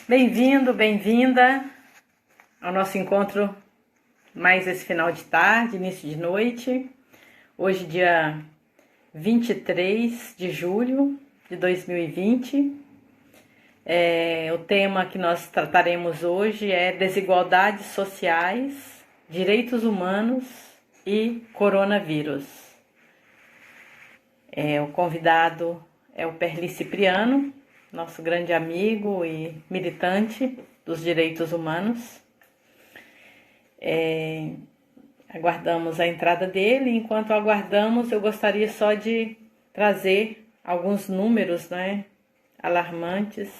Bem-vindo, bem-vinda ao nosso encontro mais esse final de tarde, início de noite. Hoje, dia 23 de julho de 2020. O tema que nós trataremos hoje é desigualdades sociais, direitos humanos e coronavírus. O convidado é o Perli Cipriano, nosso grande amigo e militante dos direitos humanos. Aguardamos a entrada dele. Enquanto aguardamos, eu gostaria só de trazer alguns números, alarmantes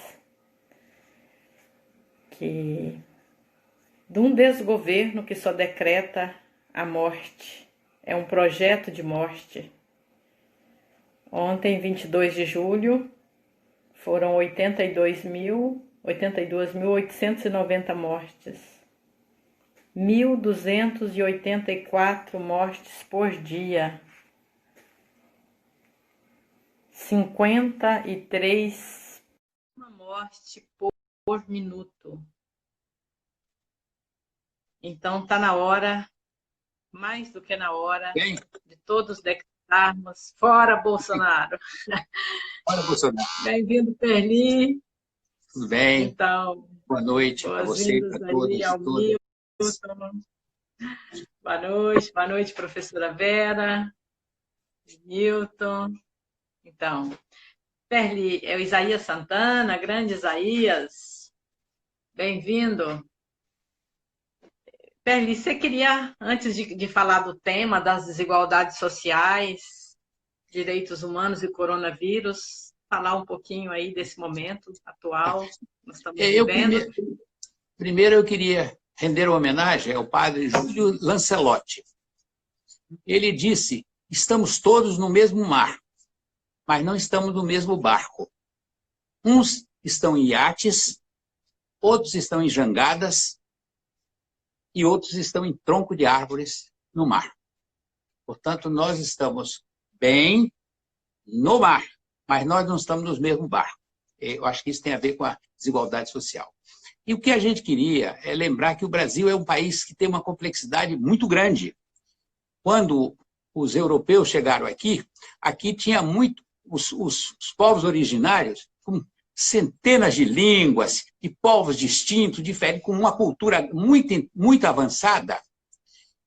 de um desgoverno que só decreta a morte. É um projeto de morte. Ontem, 22 de julho, foram 82.890 mortes. 1.284 mortes por dia. 53 morte por minuto. Então está na hora, mais do que na hora, de todos decretarmos fora Bolsonaro. Fora Bolsonaro. Bem-vindo, Perli. Tudo bem? Então, boa noite para você, para todos. Boa noite, professora Vera, Milton. Então, Perli, é o Isaías Santana, grande Isaías. Bem-vindo. Perli, você queria, antes de falar do tema das desigualdades sociais, direitos humanos e coronavírus, falar um pouquinho aí desse momento atual que nós estamos vivendo? Primeiro eu queria render uma homenagem ao padre Júlio Lancelotti. Ele disse: estamos todos no mesmo mar, mas não estamos no mesmo barco. Uns estão em iates, outros estão em jangadas e outros estão em tronco de árvores no mar. Portanto, nós estamos bem no mar, mas nós não estamos no mesmo barco. Eu acho que isso tem a ver com a desigualdade social. E o que a gente queria é lembrar que o Brasil é um país que tem uma complexidade muito grande. Quando os europeus chegaram aqui tinha muito os povos originários com centenas de línguas, de povos distintos, diferentes, com uma cultura muito avançada.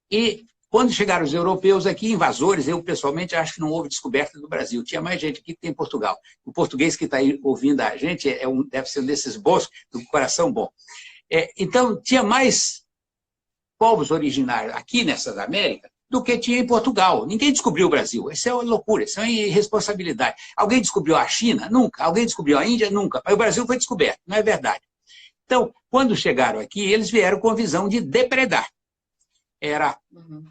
E quando chegaram os europeus aqui, invasores, eu pessoalmente acho que não houve descoberta do Brasil. Tinha mais gente aqui que tem em Portugal. O português que está aí ouvindo a gente deve ser um desses bons, do coração bom. Então, tinha mais povos originários aqui nessas Américas do que tinha em Portugal. Ninguém descobriu o Brasil. Isso é uma loucura, isso é uma irresponsabilidade. Alguém descobriu a China? Nunca. Alguém descobriu a Índia? Nunca. Mas o Brasil foi descoberto, não é verdade? Então, quando chegaram aqui, eles vieram com a visão de depredar. Era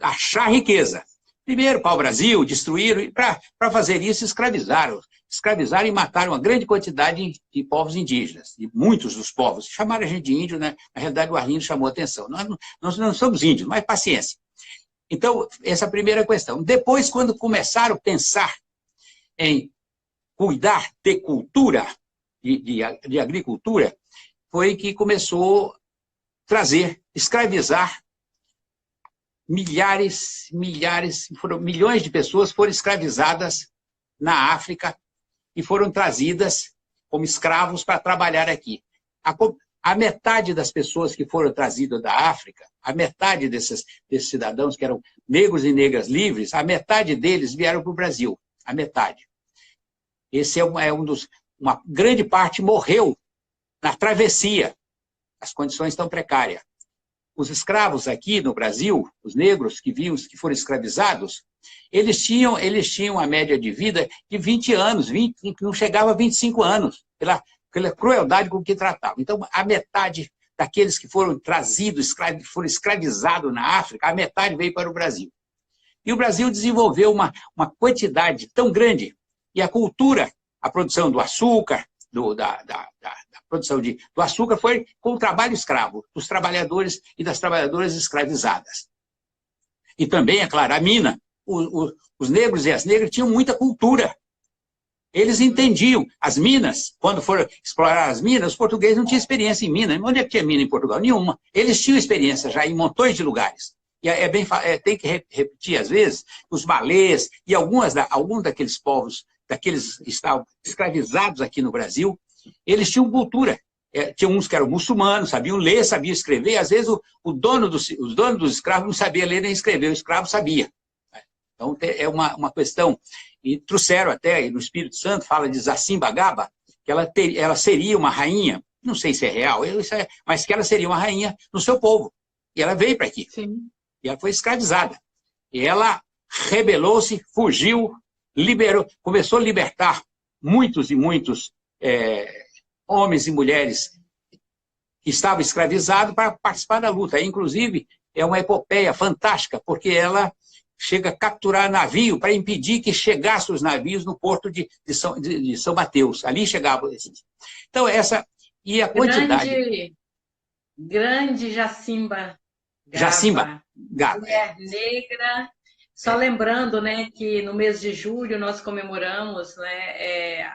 achar riqueza. Primeiro, para o Brasil, destruíram, e para fazer isso, escravizaram. Escravizaram e mataram uma grande quantidade de povos indígenas, de muitos dos povos. Chamaram a gente de índio, né? Na realidade, o Arlindo chamou a atenção. Nós não somos índios, mas paciência. Então, essa é a primeira questão. Depois, quando começaram a pensar em cuidar de cultura, de agricultura, foi que começou a trazer, escravizar milhares, milhões de pessoas foram escravizadas na África e foram trazidas como escravos para trabalhar aqui. A metade das pessoas que foram trazidas da África, a metade desses cidadãos que eram negros e negras livres, a metade deles vieram para o Brasil, a metade. Esse uma grande parte morreu na travessia. As condições estão precárias. Os escravos aqui no Brasil, os negros que foram escravizados, eles tinham a média de vida de 20 anos, não chegava a 25 anos, pela crueldade com que tratavam. Então, a metade daqueles que foram trazidos, foram escravizados na África, a metade veio para o Brasil. E o Brasil desenvolveu uma quantidade tão grande, e a cultura, a produção do açúcar, da produção do açúcar foi com o trabalho escravo, dos trabalhadores e das trabalhadoras escravizadas. E também, é claro, a mina. Os negros e as negras tinham muita cultura. Eles entendiam. As minas, quando foram explorar as minas, os portugueses não tinham experiência em mina. Onde é que tinha mina em Portugal? Nenhuma. Eles tinham experiência já em montões de lugares. E tem que repetir, às vezes, os malês e alguns daqueles povos, daqueles que estavam escravizados aqui no Brasil, eles tinham cultura. Tinha uns que eram muçulmanos, sabiam ler, sabiam escrever. Às vezes, os donos dos escravos não sabiam ler nem escrever, o escravo sabia. Então, é uma questão. E trouxeram até, no Espírito Santo, fala de Zacimba-Gaba, que ela seria uma rainha, não sei se é real, mas que ela seria uma rainha no seu povo. E ela veio para aqui. Sim. E ela foi escravizada. E ela rebelou-se, fugiu, começou a libertar muitos e muitos homens e mulheres que estavam escravizados para participar da luta. Inclusive, é uma epopeia fantástica, porque ela chega a capturar navio para impedir que chegassem os navios no porto de São Mateus. Ali chegavam esses. Então, e a quantidade... Grande Jacimba Gaba. Mulher negra. Só lembrando, né, que no mês de julho nós comemoramos, né,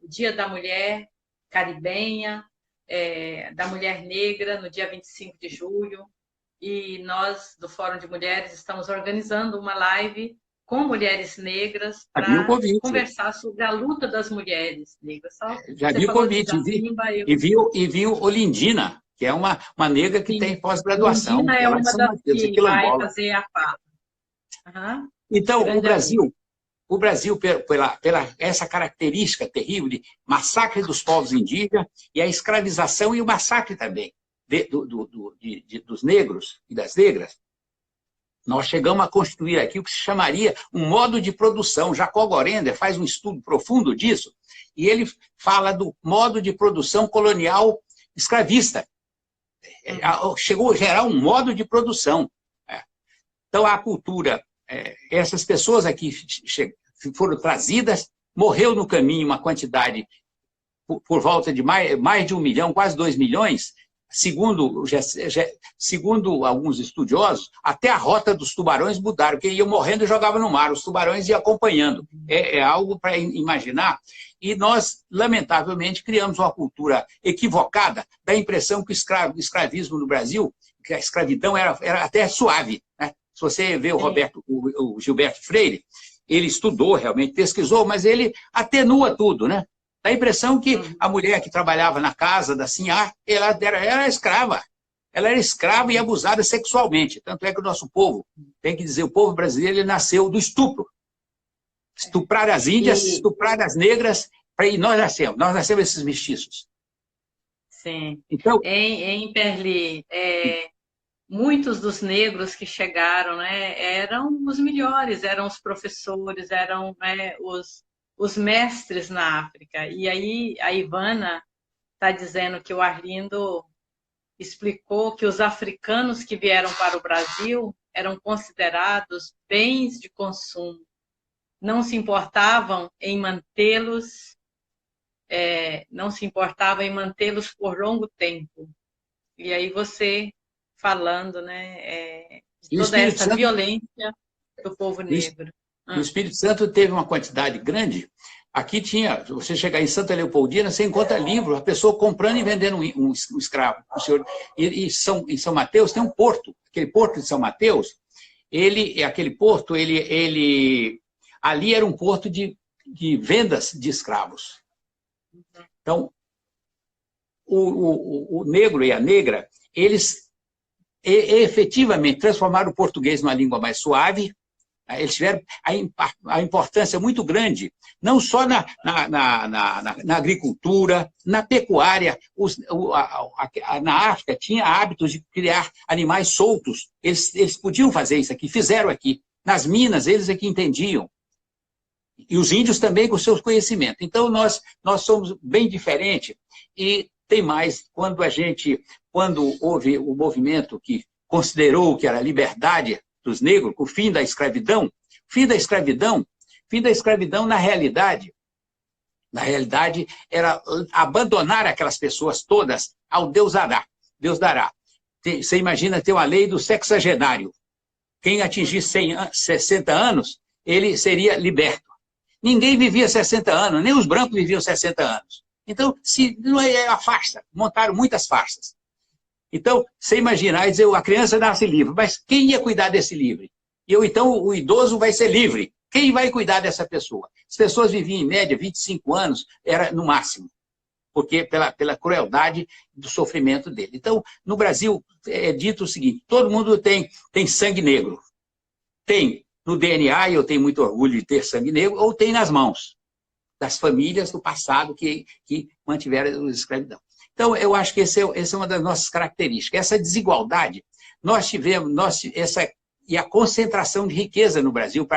o Dia da Mulher Caribenha, da Mulher Negra, no dia 25 de julho. E nós, do Fórum de Mulheres, estamos organizando uma live com mulheres negras para conversar sobre a luta das mulheres negras. Já vi o convite, e viu Olindina, que é uma negra que tem pós-graduação. Olindina é uma das que vai fazer a fala. Uhum. Então, o Brasil, pela essa característica terrível de massacre dos povos indígenas e a escravização e o massacre também dos negros e das negras, nós chegamos a constituir aqui o que se chamaria um modo de produção. Jacob Gorender faz um estudo profundo disso, e ele fala do modo de produção colonial escravista. Chegou a gerar um modo de produção. Então, a cultura, essas pessoas aqui foram trazidas, morreu no caminho uma quantidade por volta de mais de 1 milhão, quase 2 milhões, segundo alguns estudiosos, até a rota dos tubarões mudaram, porque iam morrendo e jogavam no mar, os tubarões iam acompanhando. É algo para imaginar. E nós, lamentavelmente, criamos uma cultura equivocada da impressão que o escravismo no Brasil, que a escravidão era até suave, né? Se você vê o Gilberto Freire, ele estudou realmente, pesquisou, mas ele atenua tudo, né? Dá a impressão que a mulher que trabalhava na casa da Sinhá, ela era escrava. Ela era escrava e abusada sexualmente. Tanto é que o nosso povo, tem que dizer, o povo brasileiro, ele nasceu do estupro. Estuprar as índias, estuprar as negras, e nós nascemos esses mestiços. Sim. Então, em Perli, muitos dos negros que chegaram, né, eram os melhores, eram os professores, eram os mestres na África. E aí a Ivana está dizendo que o Arlindo explicou que os africanos que vieram para o Brasil eram considerados bens de consumo. Não se importavam em mantê-los, por longo tempo. E aí você falando, né, de toda essa violência do povo negro. O Espírito Santo teve uma quantidade grande. Aqui tinha, você chegar em Santa Leopoldina, você encontra livro, a pessoa comprando e vendendo um escravo. E em São Mateus tem um porto, aquele porto de São Mateus, aquele porto, ali era um porto de vendas de escravos. Então, o negro e a negra, eles efetivamente transformaram o português numa língua mais suave. Eles tiveram a importância muito grande, não só na agricultura, na pecuária. Na África tinha hábitos de criar animais soltos. Eles podiam fazer isso aqui, fizeram aqui. Nas minas, eles é que entendiam. E os índios também com seus conhecimentos. Então, nós somos bem diferentes. E tem mais, quando houve o movimento que considerou que era a liberdade dos negros, com o fim da escravidão, na realidade era abandonar aquelas pessoas todas ao Deus dará. Você imagina ter uma lei do sexagenário. Quem atingir 60 anos, ele seria liberto. Ninguém vivia 60 anos, nem os brancos viviam 60 anos. Então, se não é a farsa, montaram muitas farsas. Então, você imagina, aí dizer, a criança nasce livre, mas quem ia cuidar desse livre? Então, o idoso vai ser livre. Quem vai cuidar dessa pessoa? As pessoas viviam, em média, 25 anos, era no máximo, porque pela crueldade do sofrimento dele. Então, no Brasil, é dito o seguinte, todo mundo tem sangue negro. Tem no DNA, e eu tenho muito orgulho de ter sangue negro, ou tem nas mãos das famílias do passado que mantiveram a escravidão. Então, eu acho que essa é uma das nossas características. Essa desigualdade, nós tivemos, e a concentração de riqueza no Brasil,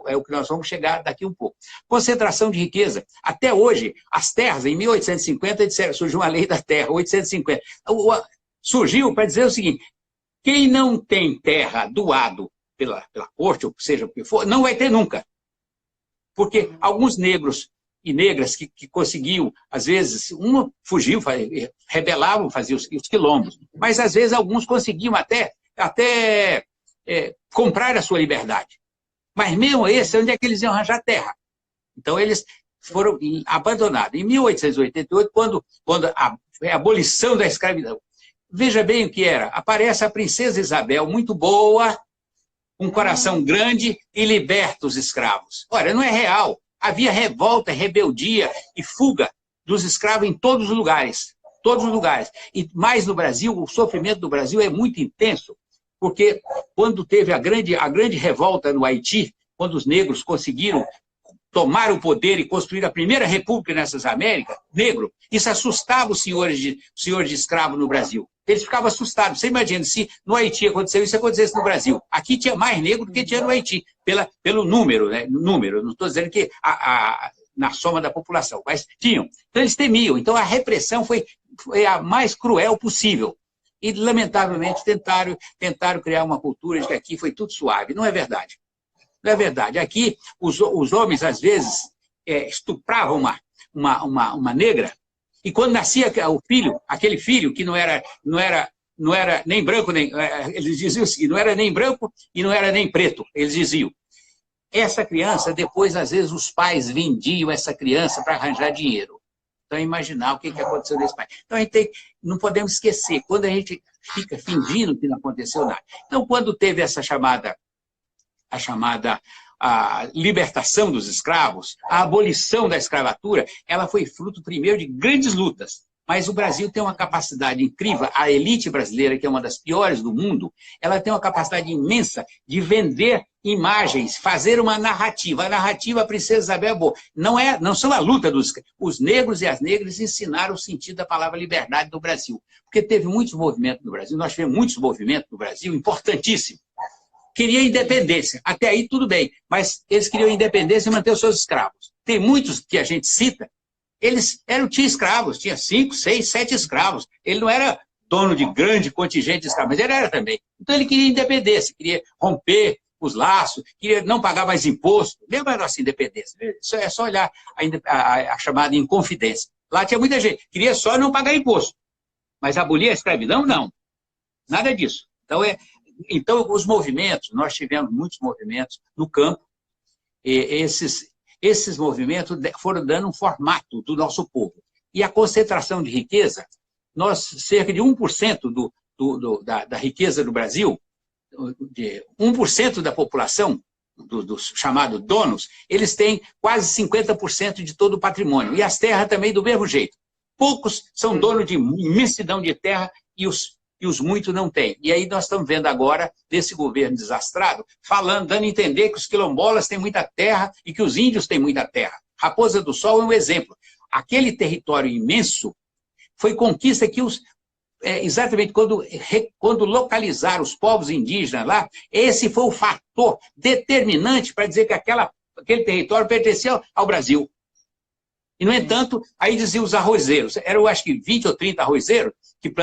é o que nós vamos chegar daqui um pouco. Concentração de riqueza. Até hoje, as terras, em 1850, surgiu uma lei da terra, 1850. Surgiu para dizer o seguinte, quem não tem terra doado pela corte, ou seja o que for, não vai ter nunca. Porque alguns negros e negras que conseguiam, às vezes, fugiu, rebelavam, faziam os quilombos, mas às vezes alguns conseguiam até comprar a sua liberdade. Mas mesmo esse, onde é que eles iam arranjar terra? Então eles foram abandonados. Em 1888, quando a abolição da escravidão, veja bem o que era, aparece a princesa Isabel, muito boa, um coração grande, e liberta os escravos. Ora, não é real. Havia revolta, rebeldia e fuga dos escravos em todos os lugares. Todos os lugares. E mais no Brasil, o sofrimento do Brasil é muito intenso, porque quando teve a grande revolta no Haiti, quando os negros conseguiram tomar o poder e construir a primeira república nessas Américas, negro, isso assustava os senhores de escravo no Brasil. Eles ficavam assustados. Você imagina, se no Haiti aconteceu isso, acontecesse no Brasil. Aqui tinha mais negro do que tinha no Haiti, pelo número, né? Número, não estou dizendo que na soma da população, mas tinham. Então eles temiam. Então a repressão foi a mais cruel possível. E, lamentavelmente, tentaram criar uma cultura de que aqui foi tudo suave. Não é verdade. Não é verdade. Aqui, os homens, às vezes, estupravam uma negra, e quando nascia o filho, aquele filho que não era nem branco, eles diziam assim, não era nem branco e não era nem preto, eles diziam. Essa criança, depois, às vezes, os pais vendiam essa criança para arranjar dinheiro. Então, imaginar o que aconteceu nesse país. Então, não podemos esquecer, quando a gente fica fingindo que não aconteceu nada. Então, quando teve a chamada libertação dos escravos, a abolição da escravatura, ela foi fruto, primeiro, de grandes lutas. Mas o Brasil tem uma capacidade incrível, a elite brasileira, que é uma das piores do mundo, ela tem uma capacidade imensa de vender imagens, fazer uma narrativa. A narrativa a Princesa Isabel é boa. Não são a luta dos... Os negros e as negras ensinaram o sentido da palavra liberdade no Brasil. Porque teve muitos movimentos no Brasil, nós tivemos muitos movimentos no Brasil, importantíssimos. Queria independência. Até aí, tudo bem. Mas eles queriam independência e manter os seus escravos. Tem muitos que a gente cita, tinha escravos, tinha 5, 6, 7 escravos. Ele não era dono de grande contingente de escravos, mas ele era também. Então ele queria independência, queria romper os laços, queria não pagar mais imposto. Lembra da nossa independência? Isso é só olhar a chamada Inconfidência. Lá tinha muita gente, queria só não pagar imposto. Mas abolir a escravidão, não. Nada disso. Então, os movimentos, nós tivemos muitos movimentos no campo, e esses movimentos foram dando um formato do nosso povo. E a concentração de riqueza, cerca de 1% da riqueza do Brasil, de 1% da população, dos chamados donos, eles têm quase 50% de todo o patrimônio. E as terras também do mesmo jeito. Poucos são donos de imensidão de terra e os muitos não têm. E aí nós estamos vendo agora, desse governo desastrado, dando a entender que os quilombolas têm muita terra e que os índios têm muita terra. Raposa do Sol é um exemplo. Aquele território imenso foi conquista que exatamente quando localizaram os povos indígenas lá, esse foi o fator determinante para dizer que aquele território pertencia ao Brasil. E, no entanto, aí diziam os arrozeiros, eram acho que 20 ou 30 arrozeiros que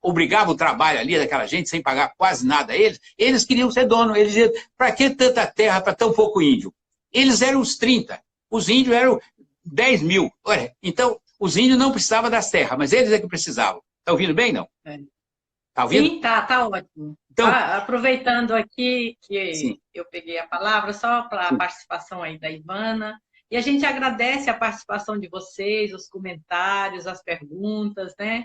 obrigavam o trabalho ali daquela gente sem pagar quase nada a eles queriam ser donos, eles diziam, para que tanta terra para tão pouco índio? Eles eram os 30, os índios eram 10 mil. Olha, então, os índios não precisavam das terras, mas eles é que precisavam. Está ouvindo bem, não? Está ouvindo? Sim, tá ótimo. Então, Aproveitando aqui que sim, eu peguei a palavra, só para a sim. participação aí da Ivana, e a gente agradece a participação de vocês, os comentários, as perguntas, né?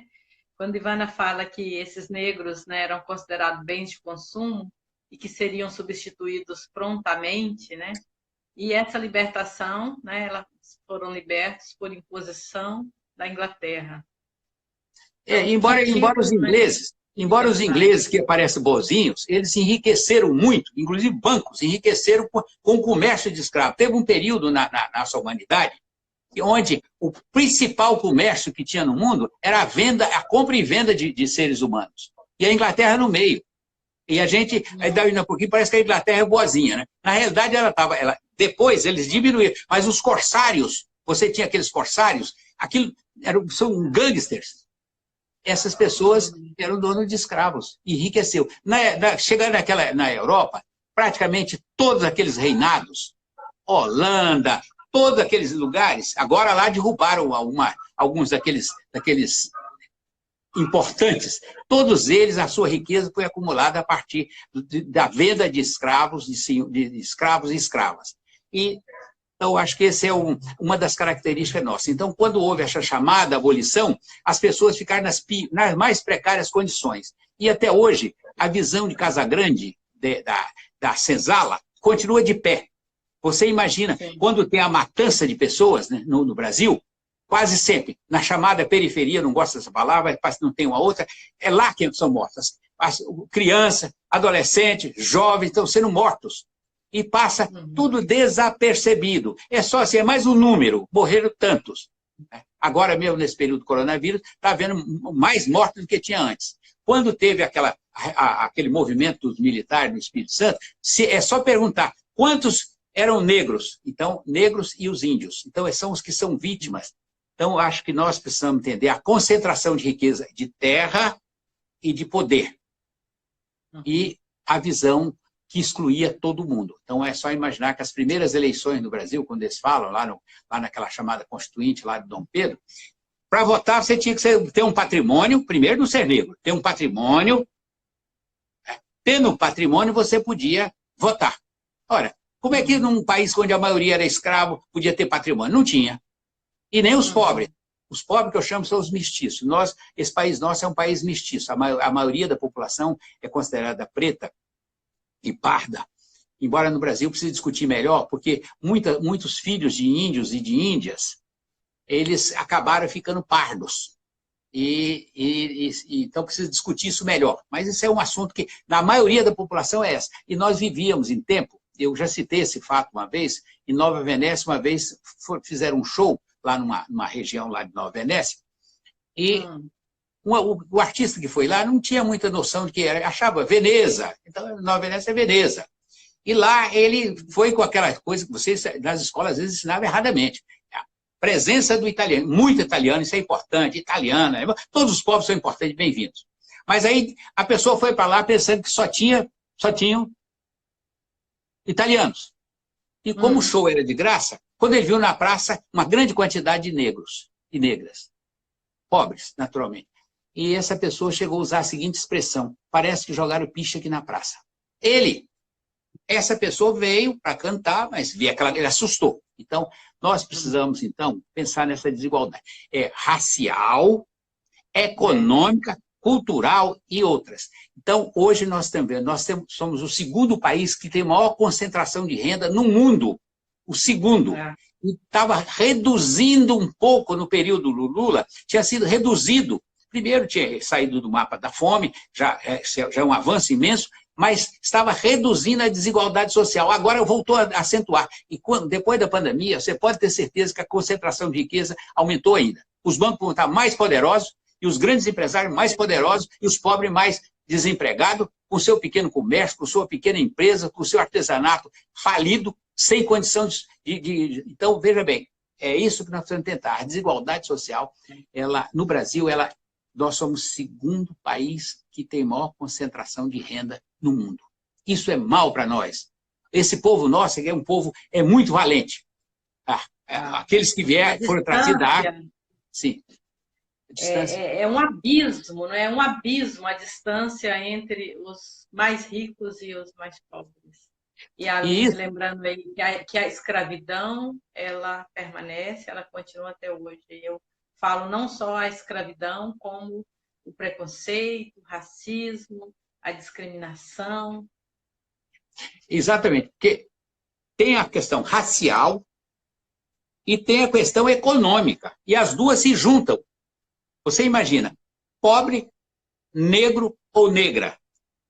Quando a Ivana fala que esses negros, né, eram considerados bens de consumo e que seriam substituídos prontamente, né? E essa libertação, né, elas foram libertos por imposição da Inglaterra. Então, que Embora tipo, os né, ingleses, de embora os demais. ingleses que parecem bozinhos, eles se enriqueceram muito, inclusive bancos, enriqueceram com o comércio de escravos. Teve um período na nossa humanidade onde o principal comércio que tinha no mundo era a venda, a compra e venda de seres humanos. E a Inglaterra no meio. E a gente, aí daí um pouquinho, parece que a Inglaterra é boazinha, né? Na realidade, depois eles diminuíram, mas os corsários, você tinha aqueles corsários, aquilo são gangsters. Essas pessoas eram donos de escravos, enriqueceu. Chegando na Europa, praticamente todos aqueles reinados, Holanda, todos aqueles lugares, agora lá derrubaram alguns daqueles importantes. Todos eles, a sua riqueza foi acumulada a partir da venda de escravos, de escravos e escravas. E então, acho que essa é uma das características nossas. Então, quando houve essa chamada abolição, as pessoas ficaram nas mais precárias condições. E até hoje, a visão de Casagrande, da senzala, continua de pé. Você imagina, Sim. quando tem a matança de pessoas, né, no Brasil, quase sempre, na chamada periferia, não gosto dessa palavra, não tem uma outra, é lá que são mortas. Criança, adolescente, jovens estão sendo mortos. E passa tudo desapercebido. É só assim, é mais um número, morreram tantos. Agora mesmo, nesse período do coronavírus, está havendo mais mortos do que tinha antes. Quando teve aquele movimento dos militares no Espírito Santo, é só perguntar quantos eram negros. Então, negros e os índios. Então, são os que são vítimas. Então, acho que nós precisamos entender a concentração de riqueza de terra e de poder. E a visão que excluía todo mundo. Então, é só imaginar que as primeiras eleições no Brasil, quando eles falam, lá naquela chamada Constituinte, lá de Dom Pedro, para votar você tinha que ter um patrimônio, primeiro não ser negro, ter um patrimônio. Tendo um patrimônio, você podia votar. Ora, como é que num país onde a maioria era escravo podia ter patrimônio? Não tinha. E nem os pobres. Os pobres que eu chamo são os mestiços. Esse país nosso é um país mestiço. A maioria da população é considerada preta e parda. Embora no Brasil precise discutir melhor, porque muitos filhos de índios e de índias, eles acabaram ficando pardos. Então precisa discutir isso melhor. Mas isso é um assunto que, na maioria da população, é essa. E nós vivíamos em tempo, eu já citei esse fato uma vez, em Nova Venécia, uma vez fizeram um show lá numa região lá de Nova Venécia, e o artista que foi lá não tinha muita noção de que era, achava Veneza, então Nova Venécia é Veneza. E lá ele foi com aquela coisa que vocês nas escolas às vezes ensinavam erradamente. A presença do italiano, muito italiano, isso é importante, italiana, todos os povos são importantes, bem-vindos. Mas aí a pessoa foi para lá pensando que só tinham italianos. E como o show era de graça, quando ele viu na praça uma grande quantidade de negros e negras, pobres, naturalmente. E essa pessoa chegou a usar a seguinte expressão: parece que jogaram piche aqui na praça. Essa pessoa veio para cantar, mas ele assustou. Então, nós precisamos, então, pensar nessa desigualdade. É racial, econômica, cultural e outras. Então, hoje nós somos o segundo país que tem maior concentração de renda no mundo. O segundo. E estava reduzindo um pouco no período do Lula, tinha sido reduzido. Primeiro tinha saído do mapa da fome, já é um avanço imenso, mas estava reduzindo a desigualdade social. Agora voltou a acentuar. E depois da pandemia, você pode ter certeza que a concentração de riqueza aumentou ainda. Os bancos vão estar mais poderosos, e os grandes empresários mais poderosos, e os pobres mais desempregados, com o seu pequeno comércio, com a sua pequena empresa, com o seu artesanato falido, sem condição Então, veja bem, é isso que nós precisamos tentar. A desigualdade social, no Brasil, nós somos o segundo país que tem maior concentração de renda no mundo. Isso é mal para nós. Esse povo nosso é um povo muito valente. Aqueles que vieram foram trazidos da África. Sim. Distância. É um abismo, não é? Um abismo a distância entre os mais ricos e os mais pobres. E a Alice, isso, lembrando aí que a escravidão, ela permanece, ela continua até hoje. Eu falo não só a escravidão, como o preconceito, o racismo, a discriminação. exatamente, porque tem a questão racial e tem a questão econômica, e as duas se juntam. Você imagina, pobre, negro ou negra.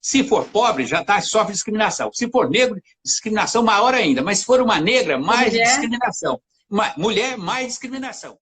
Se for pobre, já sofre discriminação. Se for negro, discriminação maior ainda. Mas se for uma negra, Uma mais mulher, discriminação. Mulher, mais discriminação.